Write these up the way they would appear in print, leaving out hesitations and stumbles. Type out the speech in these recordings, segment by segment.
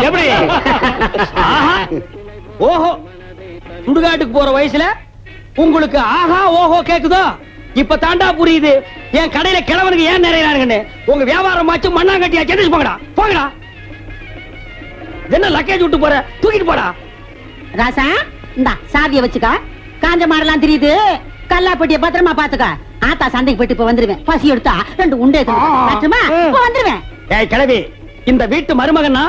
எப்படி ஓஹோ சுடுகாட்டுக்கு போற வயசுல உங்களுக்கு ஆஹா ஓஹோ கேக்குதோ? இப்ப தாண்டா புரியுது என் கடையில கிழவனுக்கு ஏன் நிறையறானுங்கன்னு. உங்க வியாபாரம் ஆச்சு மண்ணாங்கட்டியா செஞ்சு போங்கடா போங்கடா. என்ன லக்கேஜ் விட்டு போற, தூக்கிட்டு போடா. ராசா இந்தா சாவிய வச்சுக்க. காஞ்ச மாடலாம் தெரியுது, கல்லாப்பட்டிய பத்திரமா பாத்துக்க. ஆத்தா சந்தைக்கு போயிட்டு இப்ப வந்துருவேன். பசி எடுத்தா 2 உண்டை வந்துருவேன். ஏய் கிழவி, இந்த வீட்டு மருமகன்னா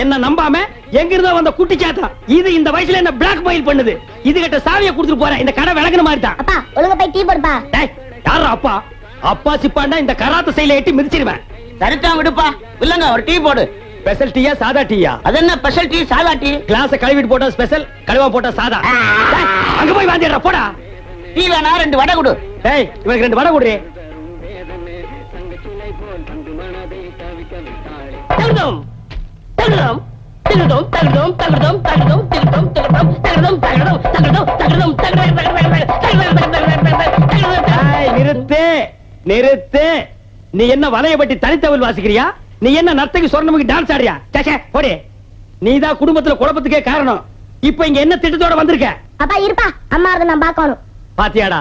என்ன நம்பாம எங்கிருந்தோ வந்த குட்டி சாத்தா இது இந்த வயசுல என்ன பிளாக் மெயில் பண்ணுது. இது கிட்ட சாவியை கொடுத்துட்டு போறேன். இந்த கடை விளக்குன மாதிரி தான். அப்பா ஒழுங்கா போய் டீ போடுப்பா. டேய் யாரா அப்பா? அப்பா சிப்பாண்டா இந்த கராத்த சைல எட்டி மிதிச்சிடுவேன். சரிட்டா விடுப்பா. இல்லங்க ஒரு டீ போடு. ஸ்பெஷல் டீயா சாதா டீயா? அது என்ன ஸ்பெஷல் டீ சாதா டீ? கிளாஸ் கழுவிட்டு போட்டா ஸ்பெஷல், கழுவா போட்டா சாதா. அங்க போய் வாந்திடுறா போடா. டீ வேணா 2 வடை கொடு. டேய் இவனுக்கு 2 வடை கொடு. தகுதம் தகுதம் தகுதம் தகுதம் தகுதம் தகுதம் தகுதம் தகுதம் தகுதம் தகுதம் தகுதம். நிறுத்து நிறுத்து. நீ என்ன வலையபட்டி தனித்தவள் வாசிக்கிறியா? நீ என்ன நர்த்தகி சொர்ணமுக்கு டான்ஸ் ஆடுறியா? சே போடி. நீதான் குடும்பத்துல குழப்பத்துக்கே காரணம். இப்ப இங்க என்ன திட்டத்தோட வந்திருக்க? அப்பா இருப்பா, அம்மா அதை நான் பார்க்கணும். பாத்தியாடா,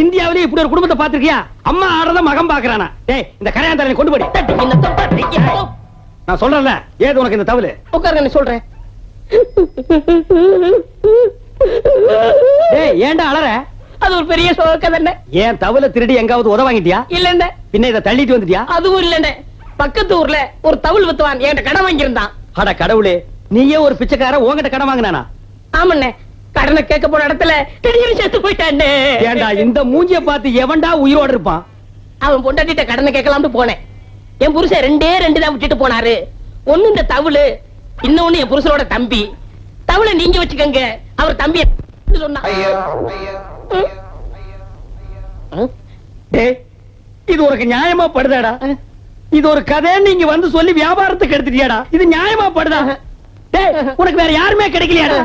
இந்தியாவிலே இப்படி ஒரு குடும்பத்தை பாத்திருக்கியா? அம்மா ஆடுறத மகன் பாக்குறானா? டேய் இந்த கரையாந்தரனை கொண்டு போடி. நான் சொல்றேன்ல, ஏது உனக்கு இந்த தவளு? உட்காருங்க சொல்றேன். டேய் ஏன்டா அலற? அது ஒரு பெரிய சோக தானே. ஏன் தவளை திருடி எங்காவது உத வாங்கிட்டியா? இல்லண்ட. பின்ன இத தள்ளிட்டு வந்துட்டியா? அதுவும் இல்லண்ட. பக்கத்து ஊர்ல ஒரு தவுள் வித்துவான், என்கிட்ட கடன் வாங்கியிருந்தான். அட கடவுளே, நீயே ஒரு பிச்சைக்கார உன்கிட்ட கடன் வாங்கினானா? ஆமண்ணே, கடனை கேட்க போன இடத்துல திடீர்னு செத்து போயிட்டானே. ஏண்டா இந்த மூஞ்சிய பார்த்து எவன்டா உயிரோட இருப்பான்? அவன் பொண்டாட்டிட்ட கடனை கேட்கலாம்னு போனேன். என் புருஷன் 2 தான் விட்டுட்டு போனாரு. ஒண்ணு இந்த தவுளு, இன்னொன்னு என் புருஷனோட தம்பி. தவுளை நீங்க வச்சுக்கங்க, அவர் தம்பி சொன்னா. டேய் இது உனக்கு நியாயமா படுதாடா? இது ஒரு கதை நீங்க வந்து சொல்லி வியாபாரத்துக்கு எடுத்துட்டியாடா? இது நியாயமா படுதா? டேய் உனக்கு வேற யாருமே கிடைக்கலையாடா?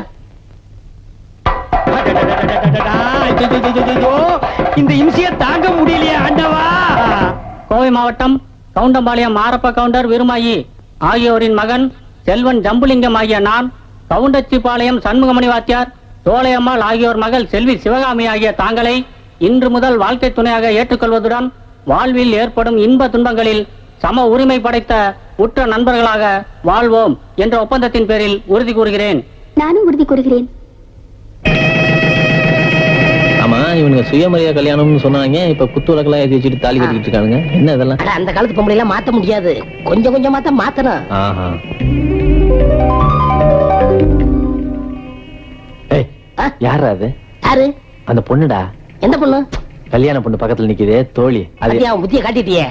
இந்த இம்சிய தாங்க முடியலையா ஆண்டவா? கோவை மாவட்டம் கவுண்டம்பாளையம் மாரப்ப கவுண்டர் விருமாயி ஆகியோரின் மகன் செல்வன் ஜம்புலிங்கம் ஆகிய நான், கவுண்டச்சிபாளையம் சண்முகமணி வாத்தியார், தோளையம்மாள் ஆகியோர் மகள் செல்வி சிவகாமி ஆகிய தாங்களை இன்று முதல் வாழ்க்கை துணையாக ஏற்றுக்கொள்வதுடன் வாழ்வில் ஏற்படும் இன்ப துன்பங்களில் சம உரிமை படைத்த உற்ற நண்பர்களாக வாழ்வோம் என்ற ஒப்பந்தத்தின் பேரில் உறுதி கூறுகிறேன். நானும் உறுதி கூறுகிறேன். ஆமா, இவனுங்க சுயமரியா கல்யாணம்னு சொன்னாங்க. இப்ப குத்து விளக்கெல்லாம் ஏற்றி வச்சுட்டு தாலி கட்டிட்டு இருக்கானுங்க. என்ன இதெல்லாம்? அந்த காலத்து பொம்பளை எல்லாம் மாத்த முடியாது, கொஞ்சம் கொஞ்சமா தான் மாத்தணும். யாரா அது? யாரு? அந்த பொண்ணுடா. எந்த பொண்ணு? கல்யாண பொண்ணு பக்கத்துல நிக்குதே தோழி. அது புத்திய காட்டிட்டியே.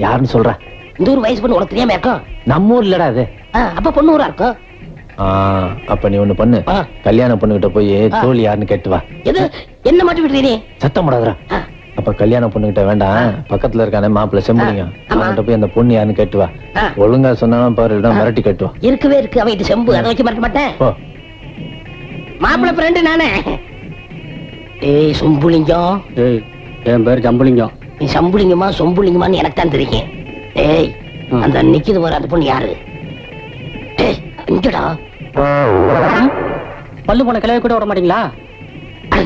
யாருன்னு சொல்ற? இந்த ஊர் வயசு பொண்ணு உனக்கு தெரியாம இருக்கும். நம்ம ஊர் இல்லடா அது. அப்ப பொண்ணு ஊரா இருக்கும். அப்ப நீ ஒண்ணு பண்ணு, கல்யாண பொண்ணு கிட்ட போய் தோழி யாருன்னு கேட்டு வா. எது என்ன மாட்டி விட்டுறீ? சத்தம் போடாதடா. அப்ப கல்யாண பொண்ணு கிட்ட வேண்டாம், பக்கத்துல இருக்கானே மாப்பிள்ள செம்புலிங்க, அவன்கிட்ட போய் அந்த பொண்ணு யாருன்னு கேட்டு வா. ஒழுங்கா சொன்னாலும் பாரு, மிரட்டி கட்டு வா. இருக்கவே இருக்கு அவன் செம்பு, அதை வச்சு மிரட்ட மாட்டேன். மாப்பிள்ள ஃப்ரெண்டு நானே. ஏய் சொம்புலிங்கம். என் பேர் ஜம்புலிங்கம். நீ சம்புலிங்கமா சொம்புலிங்கமான்னு எனக்கு தான் தெரியும். ஏய் அந்த நிக்கிது வர அந்த பொண்ணு யாரு? இங்கடா பல்லு போன கிளவி கூட வர மாட்டீங்களா?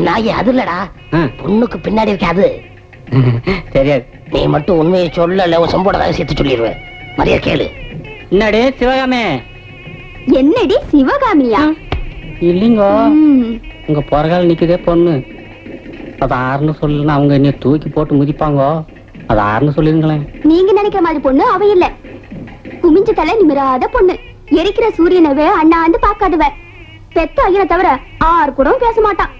நாயே அது இல்லடா, பொண்ணுக்கு பின்னாடி இருக்க அது. தெரியாது. நீ மட்டும் உண்மையை சொல்லல, உன் சொம்போட சேர்த்து சொல்லிடுவேன். மரியா கேளு. என்னடி சிவகாமி? என்னடி சிவகாமியா? இல்லைங்க, உங்க பொறகால நிக்குதே பொண்ணு. அது ஆறுன்னு சொல்லணும், அவங்க என்ன தூக்கி போட்டு முதிப்பாங்க. அது ஆறுன்னு சொல்லிருங்களேன். நீங்க நினைக்கிற மாதிரி பொண்ணு அவ இல்ல. குமிஞ்ச தலை நிமிராத பொண்ணு. எரிக்கிற சூரியனவே அண்ணாந்து பாக்காதுவ. பெத்த ஐயனை தவிர ஆறு கூட பேச மாட்டான்.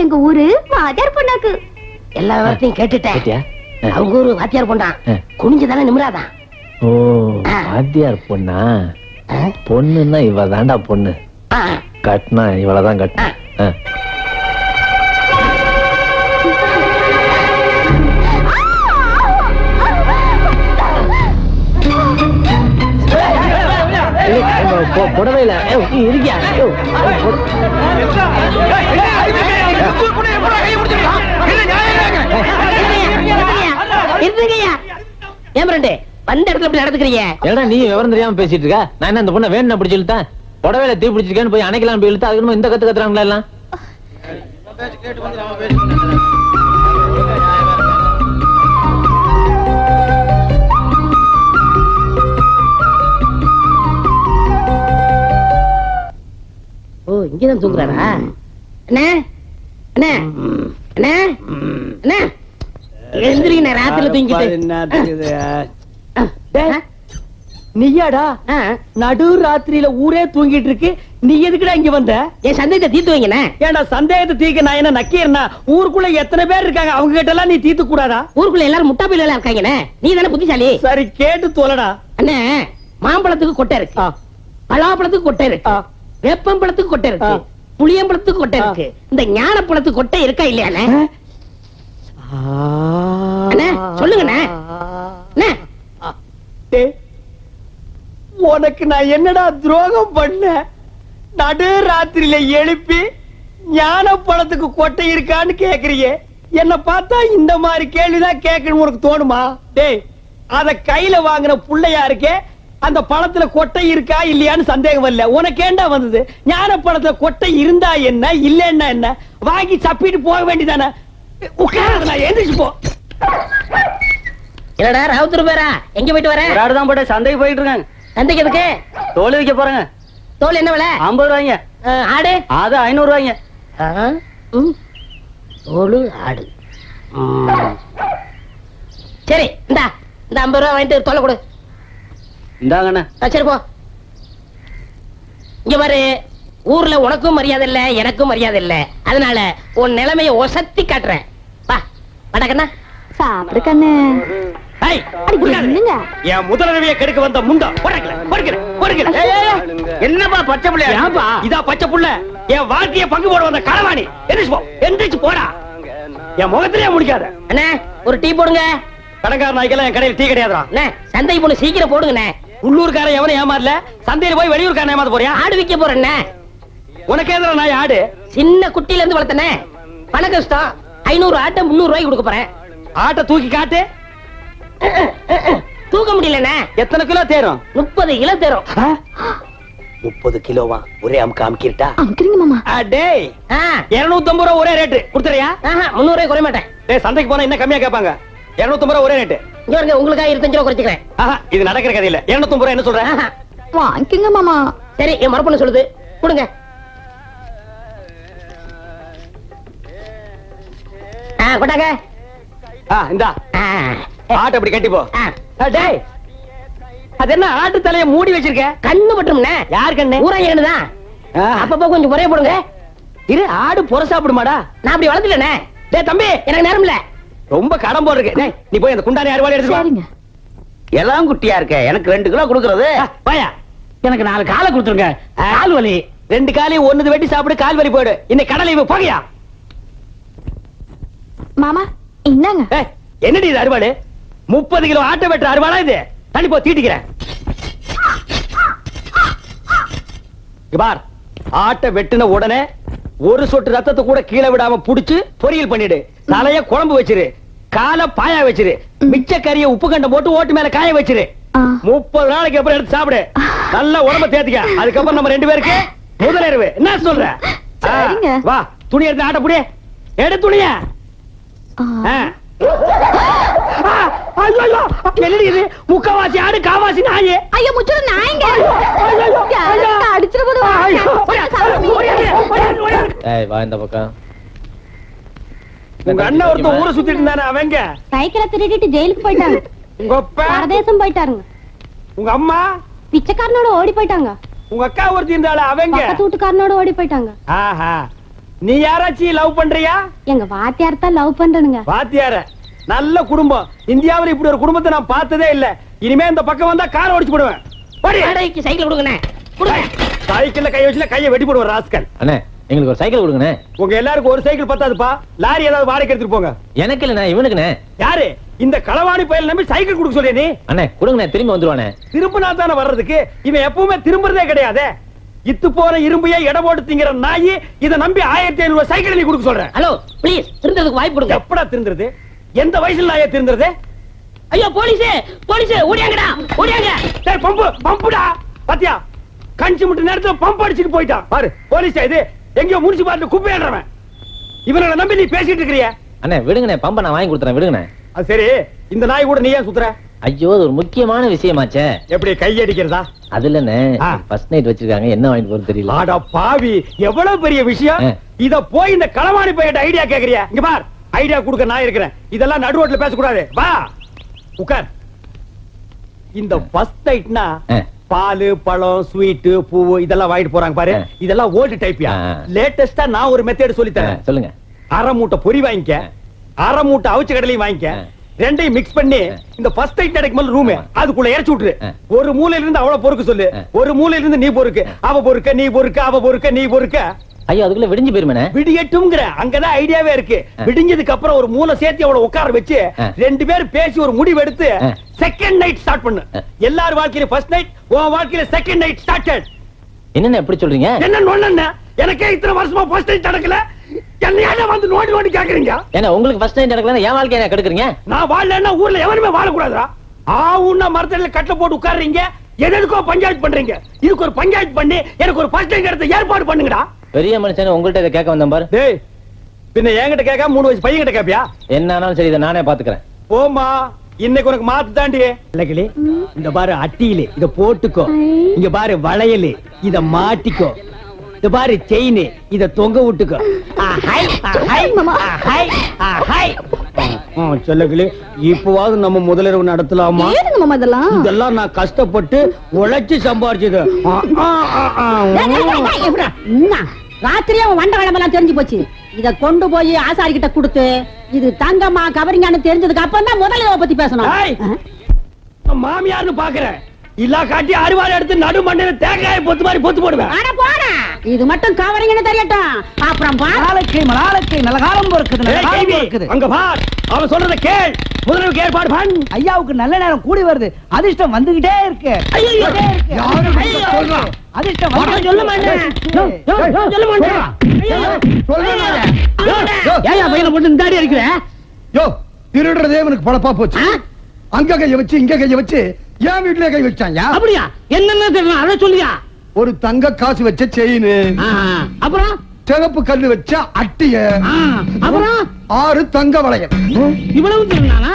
எங்க ஊரு வாத்தியார் பொண்ணாக்கு. எல்லா வார்த்தையும் கேட்டுட்டேன். அவங்க ஊரு வாத்தியார் பொண்ணான், குனிஞ்ச தலை நிமிராதான். ஓ வாத்தியார் பொண்ணா? பொண்ணுன்னா இவ தாண்டா பொண்ணு. கட்டினா இவளதான் கட்டினா. புடவையில இருக்கியா ஏன் ரெண்டு வந்த இடத்துல இப்படி நடந்துக்கிறீங்க? ஏடா நீ விவரம் தெரியாம பேசிட்டு இருக்க? நான் என்ன இந்த பொண்ணை வேணும் அப்படி சொல்லிட்டேன்? புடவையில தீ பிடிச்சிருக்கேன்னு போய் அணைக்கலாம் போய் இழுத்தா அதுக்கு இந்த கத்து கத்துறாங்களா எல்லாம்? ஓ இங்கதான் தூங்குறாரா? அண்ணே அண்ணே அண்ணே அண்ணே எழுந்திருக்கீங்க ராத்திரில தூங்கிட்டு. நீயாடா நடு ராத்திரியில ஊரே தூங்கிட்டு இருக்கு, நீ எதுக்குடா இங்க வந்த? என் சந்தேகத்தை தீர்த்து வைங்கண்ணே. ஏன்டா சந்தேகத்தை தீர்க்க நான் என்ன நக்கீரனா? ஊருக்குள்ள எத்தனை பேர் இருக்காங்க, அவங்க கிட்ட எல்லாம் நீ தீர்த்து கூடாதா? ஊருக்குள்ள எல்லாரும் முட்டா பையில இருக்காங்கண்ணே, நீ தானே புத்திசாலி. சரி கேட்டு தோலடா. அண்ணே மாம்பழத்துக்கு கொட்டை இருக்கு, பலாப்பழத்துக்கு கொட்டை இருக்கு, வேப்பம்பழத்துக்கு கொட்டை இருக்கு, புளியம்பழத்துக்கு கொட்டை இருக்கு, இந்த ஞானப்பழத்துக்கு கொட்டை இருக்கா இல்லையாண்ணே? அண்ணே சொல்லுங்கண்ணே. உனக்கு நான் என்னடா துரோகம் பண்ண? நடு ராத்திரியில எழுப்பி ஞான பழத்துக்கு கொட்டை இருக்கான்னு கேக்குறீங்க. என்ன பார்த்தா இந்த மாதிரி கேள்விதான் கேட்கணும் உனக்கு தோணுமா? டேய் அத கையில வாங்கின புள்ளையா இருக்கே, அந்த பழத்துல கொட்டை இருக்கா இல்லையான்னு சந்தேகம் இல்ல. உனக்கு ஏண்டா வந்தது? ஞான பழத்துல கொட்டை இருந்தா என்ன இல்லன்னா என்ன, வாங்கி சப்பிட்டு போக வேண்டியதானே. உட்கார எந்திரிச்சு போ. என்னடா ராவுத்தர் பேரா, எங்க போயிட்டு வர? ஒரு ஆடுதான் போட்டு சந்தைக்கு போயிட்டு இருக்காங்க. சந்தைக்கு எதுக்கு? தோல் விற்க போறாங்க. தோல் என்ன விலை? 50 ரூபாய்ங்க. ஆடு அது 500 ரூபாய்ங்க. தோல் ஆடு. சரி இந்தா இந்த 50 ரூபாய் வாங்கிட்டு தோலை கொடு. இந்தாங்கண்ணே. சரி போ. இங்க பாரு, ஊர்ல உனக்கும் மரியாதை இல்ல எனக்கும் மரியாதை இல்ல, அதனால உன் நிலைமைய ஒசத்தி காட்டுறேன். வா வடக்கண்ணா சாப்பிடு கண்ணு. என் முதலரவியை கெடுக்க வந்த முண்டா என்னப்பா பச்சை புள்ள? இதா பச்சை புள்ள என் வாழ்க்கைய பங்கு போட வந்த களவாணி. எந்திரிச்சு போடா, என் முகத்திலே முடிக்காத. அண்ணே ஒரு டீ போடுங்க. கடங்கார நாய்க்கெல்லாம் என் கடையில் டீ கிடையாதுடா. சந்தை பொண்ணு சீக்கிரம் போடுங்கண்ணே. உள்ளூர்காரன் எவனும் ஏமாறல, சந்தையில போய் வெளியூர்காரன் ஏமாத்த போறியா? ஆடு விற்க போறேண்ணே. உனக்கு எதிர நாய் ஆடு? சின்ன குட்டில இருந்து வளர்த்தனே, பண கஷ்டம். 500 ஆட்டை 300 ரூபாய்க்கு கொடுக்க போறேன். ஆட்டை தூக்கி காட்டு. தூக்க முடியலண்ணே. எத்தனை கிலோ தேரும்? 30 கிலோ தேரும். 30 கிலோவா? ஒரே அமுக்கு அமுக்கிட்டா? அமுக்குறீங்க மாமா. டேய் 250 ரூபா ஒரே ரேட்டு கொடுத்துறியா? 300 ரூபாய் குறைய மாட்டேன். டேய் சந்தைக்கு போனா இன்னும் கம்மியா கேட்பாங்க. 250 ரூபா ஒரே ரேட்டு. இங்க வருங்க, உங்களுக்காக 25 ரூபா குறைச்சிக்கிறேன். இது நடக்கிற கதை இல்ல. 250 ரூபா என்ன சொல்ற? வாங்கிக்கங்க மாமா. சரி என் மரப்பண்ணு சொல்லுது, கொடுங்க. கொட்டாங்க. இந்தா ஆட்டை அப்படி கட்டி போ. டேய் அது என்ன ஆட்டு தலைய மூடி வச்சிருக்க? கண்ணு மட்டும்ண்ணே. யார் கண்ணு? ஊராயனு தான். அப்பப்போ கொஞ்சம் முறைய போடுங்க. இரு, ஆடு பொற சாப்பிடுமாடா? நான் அப்படி வளர்த்துட்டேனே. டேய் தம்பி, எனக்கு நேரம் இல்ல. ரொம்ப கடன் போல் இருக்கு. டேய் நீ போய் அந்த குண்டானி அறுவாளை எடுத்து வா. சரிங்க. எல்லாம் குட்டியா இருக்க, எனக்கு 2 கிலோ கொடுக்கறது. வாயா, எனக்கு 4 காலை கொடுத்துருங்க. கால் வலி 2 காலையும் ஒண்ணுது வெட்டி சாப்பிடு, கால் வலி போயிடு. இன்னைக்கு கடலை இவ போகையா? மாமா இந்தாங்க. என்னடி இது அறுவாடு? 30 கிலோ ஆட்டை வெட்டுற அறுவாடா இது? தள்ளி போ, தீட்டிக்கிறேன். பார், ஆட்டை வெட்டின உடனே ஒரு சொட்டு ரத்தத்தை கூட கீழே விடாம புடிச்சு பொரியல் பண்ணிடு. தலைய குழம்பு வச்சிரு, காலை பாயா வச்சிரு, மிச்ச கறிய உப்பு கண்டம் போட்டு ஓட்டு மேல காய வச்சிரு. 30 நாளைக்கு அப்புறம் எடுத்து சாப்பிடு. நல்லா உடம்ப தேத்திக்க. அதுக்கப்புறம் நம்ம 2 பேருக்கு முதலிரவு. என்ன சொல்ற? வா, துணி எடுத்து ஆட்ட புடி. எடு துணிய. முக்கவாசி ஆடு, காவாசி நாயே. ஐயோ முச்சுற நாயங்க. அடிச்சிர போது. வா இந்த பக்கம். உங்க அண்ணன் ஒருத்தன் ஊரை சுத்திட்டு இருந்தானே, அவங்க சைக்கிளை திருடிட்டு ஜெயிலுக்கு போயிட்டாங்க. உங்க அப்பா பரதேசம் போயிட்டாருங்க. உங்க அம்மா பிச்சைக்காரனோட ஓடி போயிட்டாங்க. உங்க அக்கா ஒருத்தி இருந்தால அவங்க பக்கத்து வீட்டுக்காரனோட ஓடி போயிட்டாங்க. ஆஹா, நீ யாராச்சும் லவ் பண்றியா? எங்க வாத்தியார் தான் லவ் பண்றனுங்க. வாத்தியார? நல்ல குடும்பம். இந்தியாவுல இப்படி ஒரு குடும்பத்தை நான் பார்த்ததே இல்ல. இனிமே இந்த பக்கம் வந்தா காரை ஓடிச்சு போடுவேன். வாடகைக்கு சைக்கிள் கொடுங்கண்ணே. சைக்கிள்ல கை வச்சுல கையை வெட்டி போடுவார் ராஸ்கல். அண்ணே எங்களுக்கு ஒரு சைக்கிள் கொடுங்கண்ணே. உங்க எல்லாருக்கும் ஒரு சைக்கிள் பத்தாதுப்பா. லாரி ஏதாவது வாடகை எடுத்துட்டு போங்க. எனக்கு இல்லண்ணே, இவனுக்குண்ணே. யாரு இந்த களவாணி பயல் நம்பி சைக்கிள் கொடுக்க சொல்லிய நீ அண்ணே கொடுங்கண்ணே, திரும்பி வந்துருவானே. திரும்பினா தானே வர்றதுக்கு. இவன் எப்பவுமே திரும்புறதே கிடையாது. இத்து போற இரும்பையே எடை போட்டு திங்கிற நாயி இத நம்பி 1500 சைக்கிள் நீ கொடுக்க சொல்ற. ஹலோ ப்ளீஸ் திருந்ததுக்கு வாய்ப்பு கொடுங்க. எப்படா திருந்துறது? எந்த வயசுல நாயே திருந்துறது? ஐயோ போலீஸ் போலீஸ் ஓடியாங்கடா ஓடியாங்க. டேய் பம்புடா. பாத்தியா கஞ்சி முட்டு நேரத்துல பம்ப் அடிச்சிட்டு போயிட்டான் பாரு. போலீஸ் இது எங்கயோ முனிசிபாலிட்டி குப்பையாடுறவன். இவனை நம்பி நீ பேசிட்டு இருக்கறியே. அண்ணே விடுங்கண்ணே, பம்ப நான் வாங்கி கொடுத்துறேன், விடுங்கண்ணே. அது சரி, இந்த நாய் கூட நீ ஏன் சுத்துற? ஐயோ அது ஒரு முக்கியமான விஷயமாச்சே. எப்படி கையடிக்கிறதா? அது இல்லண்ணே, ஃபர்ஸ்ட் நைட் வச்சிருக்காங்க, என்ன வாங்கிட்டு போறது தெரியல. ஆடா பாவி, எவ்வளவு பெரிய விஷயம். இத போய் இந்த களவாணி பையன் ஐடியா கேக்குறியா? இங்க பார், ஐடியா கொடுக்க நான் இருக்கிறேன். இதெல்லாம் நடு ரோட்ல பேசக்கூடாது. வா உட்கார். இந்த ஃபர்ஸ்ட் நைட்னா பால் பழம் ஸ்வீட் பூவு இதெல்லாம் வாங்கிட்டு போறாங்க பாரு. இதெல்லாம் ஓல்டு டைப்யா. லேட்டஸ்டா நான் ஒரு மெத்தட் சொல்லி தரேன். சொல்லுங்க. அரை மூட்டை பொரி வாங்கிக்க, அரை மூட்டை அவிச்ச கடலையும் வாங்கிக்க, ரெண்டையும் மிக்ஸ் பண்ணி இந்த ஃபர்ஸ்ட் நைட் நடக்கும் ரூம் அதுக்குள்ள இறச்சி விட்டுரு. ஒரு மூலையில இருந்து அவள பொறுக்க சொல்லு, ஒரு மூலையில இருந்து நீ பொறுக்கு. அவ பொறுக்க நீ பொறுக்க, அவ பொறுக்க நீ பொறுக்க. ஐயோ அதுக்குள்ள விடிஞ்சு போயிருமே. விடியட்டும்ங்கற அங்கதான் ஐடியாவே இருக்கு. விடிஞ்சதுக்கு அப்புறம் ஒரு மூளை சேர்த்து அவளை உட்கார வச்சு ரெண்டு பேரும் பேசி ஒரு முடிவு எடுத்து செகண்ட் நைட் ஸ்டார்ட் பண்ணு. எல்லார் வாழ்க்கையில ஃபர்ஸ்ட் நைட், உன் வாழ்க்கையில செகண்ட் நைட் ஸ்டார்டட். என்னென்ன எப்படி சொல்றீங்க? என்ன நொண்ணு? எனக்கே இத்தனை வருஷமா ஃபர்ஸ்ட் நைட் நடக்கல, என்னையால வந்து நோண்டி கேக்குறீங்க? ஏன்னா உங்களுக்கு ஃபர்ஸ்ட் நைட் நடக்கலன்னா என் வாழ்க்கைய கெடுக்குறீங்க. நான் வாழலன்னா ஊர்ல எவனுமே வாழக்கூடாதுடா. ஆவுன்னா மரத்தடியில கட்டல போட்டு உட்கார்றீங்க, எதுக்கோ பஞ்சாயத்து பண்றீங்க. இதுக்கு ஒரு பஞ்சாயத்து பண்ணி எனக்கு ஒரு ஃபர்ஸ்ட் நைட் எடுத்து ஏற்பாடு பண்ணுங்கடா. பெரிய மனுஷன் உங்கள்ட்ட இதை கேட்க வந்தேன் பாரு. டேய் பின்ன என்கிட்ட கேட்க 3 வயசு பையன் கிட்ட கேப்பியா? என்ன ஆனாலும் சரி, இதை நானே பாத்துக்கிறேன். போமா, இன்னைக்கு உனக்கு மாத்து தாண்டி. இல்லக்கிளி, இந்த பாரு அட்டியில இத போட்டுக்கோ. இங்க பாரு வளையல், இத மாட்டிக்கோ. இந்த பாரு செயின், இத தொங்க விட்டுக்கோ. சொல்லக்கிளி, இப்பவாவது நம்ம முதலிரவு நடத்தலாமா? இதெல்லாம் நான் கஷ்டப்பட்டு உழைச்சு சம்பாரிச்சது. ராத்திரியே வண்ட கிழமெல்லாம் தெரிஞ்சு போச்சு. இத கொண்டு போய் ஆசாரி கிட்ட கொடுத்து இது தங்கம்மா கவரிங்கான்னு தெரிஞ்சதுக்கு அப்புறம் தான் முதலிரவை பத்தி பேசணும். மாமியார்னு பாக்குறேன் இல்ல காட்டி அறுவாள் எடுத்து நடு மண்ணில தேங்காய பொத்து மாதிரி பொத்து போடுவேன். இது மட்டும் கவரிங்கன்னு தெரியட்டும். அப்புறம் மலாலக்கு நல்ல காலம் பொறுக்குது. அங்க பார், அவன் சொல்றத கேள். முதல்ல ஏற்பாடு பண்ணு. ஐயாவுக்கு நல்ல நேரம் கூடி வருது. அதிர்ஷ்டம் வந்துகிட்டே இருக்கு. அதிர்ஷ்டம் சொல்ல மாட்டேன். திருடுறதே எனக்கு பழப்பா போச்சு. அங்க கைய வச்சு இங்க கைய வச்சு என் வீட்டுல கை வச்சாங்க. அப்படியா? என்னன்னு தெரியல, அதை சொல்லியா? ஒரு தங்க காசு வச்ச செயின், அப்புறம் சிவப்பு கல்லு வச்ச அட்டிய, அப்புறம் 6 தங்க வளையல். இவ்வளவு திருநானா?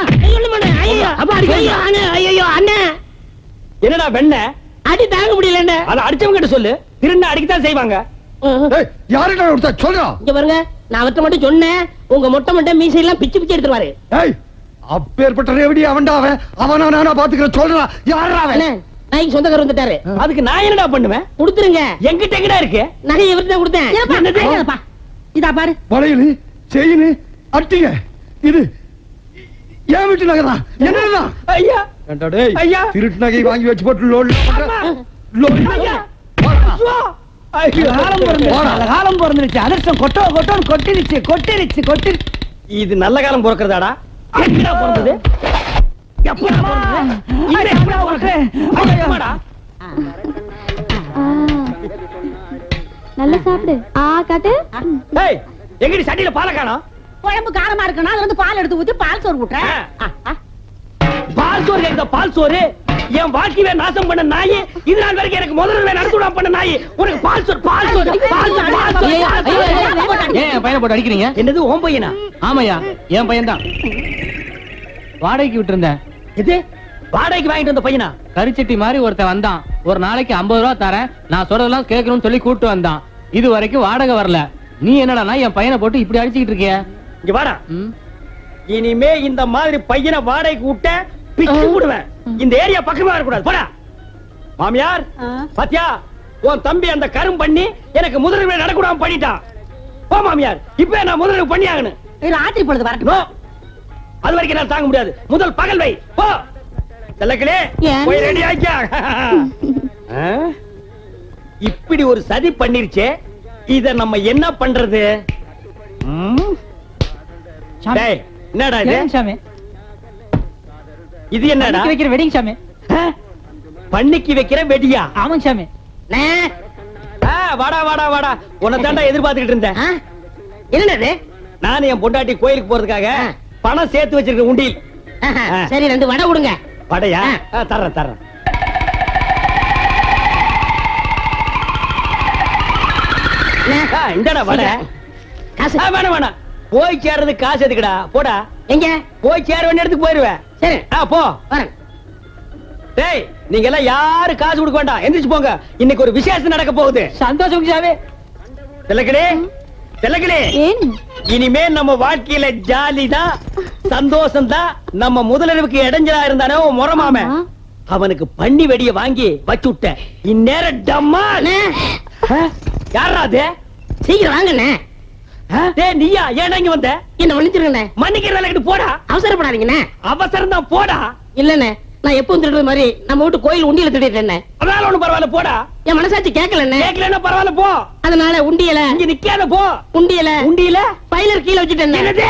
என்னடா வெண்ண அடி தாங்க முடியல. அதை அடிச்சவங்க கிட்ட சொல்லு, திருண்ண அடிக்கத்தான் செய்வாங்க. யாருடா கொடுத்தா சொல்றா? இங்க பாருங்க, நான் அவர்ட்ட மட்டும் சொன்னேன், உங்க மொட்டை மொட்டை மீசை எல்லாம் பிச்சு பிச்சு எடுத்துருவாரு. அப்பேற்பட்ட ரேவடி அவன்டாவே. அவனா நானா பாத்துக்கிறேன் சொல்றா. யாரா அவன்? நாய்க்கு சொந்தக்காரர் வந்துட்டாரு. அதுக்கு நான் என்னடா பண்ணுவேன்? கொடுத்துருங்க. எங்கிட்ட எங்கடா இருக்கு? நகை இவர்கிட்ட தான் கொடுத்தேன். இதா பாரு, வளையல் செயின் அட்டிங்க. இது ஏன் வீட்டு நகை தான். என்னடா ஐயா ஐயா திருட்டு நகை வாங்கி வச்சு போட்டு லோன் காலம் பிறந்துருச்சு. அதிர்ஷ்டம் கொட்டிருச்சு. இது நல்ல காலம் பிறக்கிறதாடா? எப்படா பிறந்தது? நல்லா சாப்பிடு. காட்டு. எங்கடி சட்டியில பாலை காணோம்? குழம்பு காரமா இருக்குன்னா அதுல இருந்து பால் எடுத்து ஊத்தி பால் சோறு விட்டுறேன். பால் சோறு கேக்குதா? பால் சோறு என் வாழ்க்கையை நாசம் பண்ண நாய். இது நாள் வரைக்கும் எனக்கு முதல்ல நடத்துடா பண்ண நாய். உனக்கு பால் சோறு பால் சோறு பால் சோறு. ஏன் என் பையனை போட்டு அடிக்கிறீங்க? என்னது உன் பையனா? ஆமாயா, என் பையன் தான். வாடகைக்கு விட்டு இருந்தேன். இது வாடகைக்கு வாங்கிட்டு வந்த பையனா? கரிச்சட்டி மாதிரி ஒருத்தன் வந்தான். ஒரு நாளைக்கு 50 ரூபா தரேன், நான் சொல்றதெல்லாம் கேட்கணும்னு சொல்லி கூப்பிட்டு வந்தான். இது வரைக்கும் வாடகை வரல. நீ என்னடா என் பையனை போட்டு இப்படி அடிச்சுக்கிட்டு இருக்கிய? இங்க வாடா. இனிமே இந்த மாதிரி பையனை வாடகைக்கு விட்ட பிச்சு விடுவேன். இந்த ஏரியா பக்கமா வரக்கூடாது. போடா. மாமியார் பாத்தியா, உன் தம்பி அந்த கரும் பண்ணி எனக்கு முதலில் நடக்கூடாம பண்ணிட்டான். போ மாமியார், இப்ப நான் முதலில் பண்ணி ஆகணும். ராத்திரி பொழுது வரட்டும். அது வரைக்கும் நான் தாங்க முடியாது. முதல் பகல் வை. போ செல்லக்கிளே, போய் ரெடி ஆக்கியா. இப்படி ஒரு சதி பண்ணிருச்சே, இத நம்ம என்ன பண்றது? என்னடா இது? இது என்னடா வைக்கிற வெடிங் சாமி. ஆ? பண்ணிக்கு வைக்கிற வெடியா? ஆமாங்க சாமி. அண்ணே, வாடா வாடா வாடா, உன்னை தாண்டா எதிர்பார்த்துக்கிட்டு இருந்தேன். ஆ? என்னது நானும் என் பொண்டாட்டி கோயிலுக்கு போறதுக்காக பணம் சேர்த்து வச்சிருக்க உண்டியில். சரி 2 வடை கொடுங்க. படையா? தர்றேன் தர்றேன். இந்தடா வடை. காசு வேணாம் வேணாம், போய் சேர்றது காசு எதுக்குடா? போடா. எங்க? போய் சேர வேண்டிய இடத்துக்கு போயிருவேன். சரி போ. வரேன். டேய், நீங்க எல்லாம் யாரு காசு கொடுக்க வேண்டாம், எந்திரிச்சு போங்க. இன்னைக்கு ஒரு விசேஷம் நடக்க போகுது. சந்தோஷம் சாமி. திலக்கடே திலக்கடே, இனிமே நம்ம வாழ்க்கையில ஜாலி தான், சந்தோஷம் தான். நம்ம முதலமைக்கு இடைஞ்சலா இருந்தானே முறமாம, அவனுக்கு பண்ணி வெடிய வாங்கி வச்சு விட்டேன். இந்நேரம் டம்மா. யாரா அது? சீக்கிரம் வாங்கண்ணே. டேய் நீயா? ஏன் இங்க வந்த? என்ன மன்னிச்சிருங்கண்ணே. மன்னிக்கிற வேலைக்கு போடா. அவசரப்படாதீங்கண்ணே. அவசரம் தான், போடா. இல்லண்ணே, நான் எப்பவும் திருடுறது மாதிரி நம்ம வீட்டு கோயில் உண்டியல திருடிட்டேன். அதனால ஒண்ணும் பரவாயில்ல, போடா. என் மனசாட்சி கேட்கலண்ணே. கேட்கலன்னா பரவாயில்ல, போ. அதனால உண்டியல இங்க நிக்காத, போ. உண்டியல உண்டியில பைலர் கீழே வச்சுட்டேன். என்னது?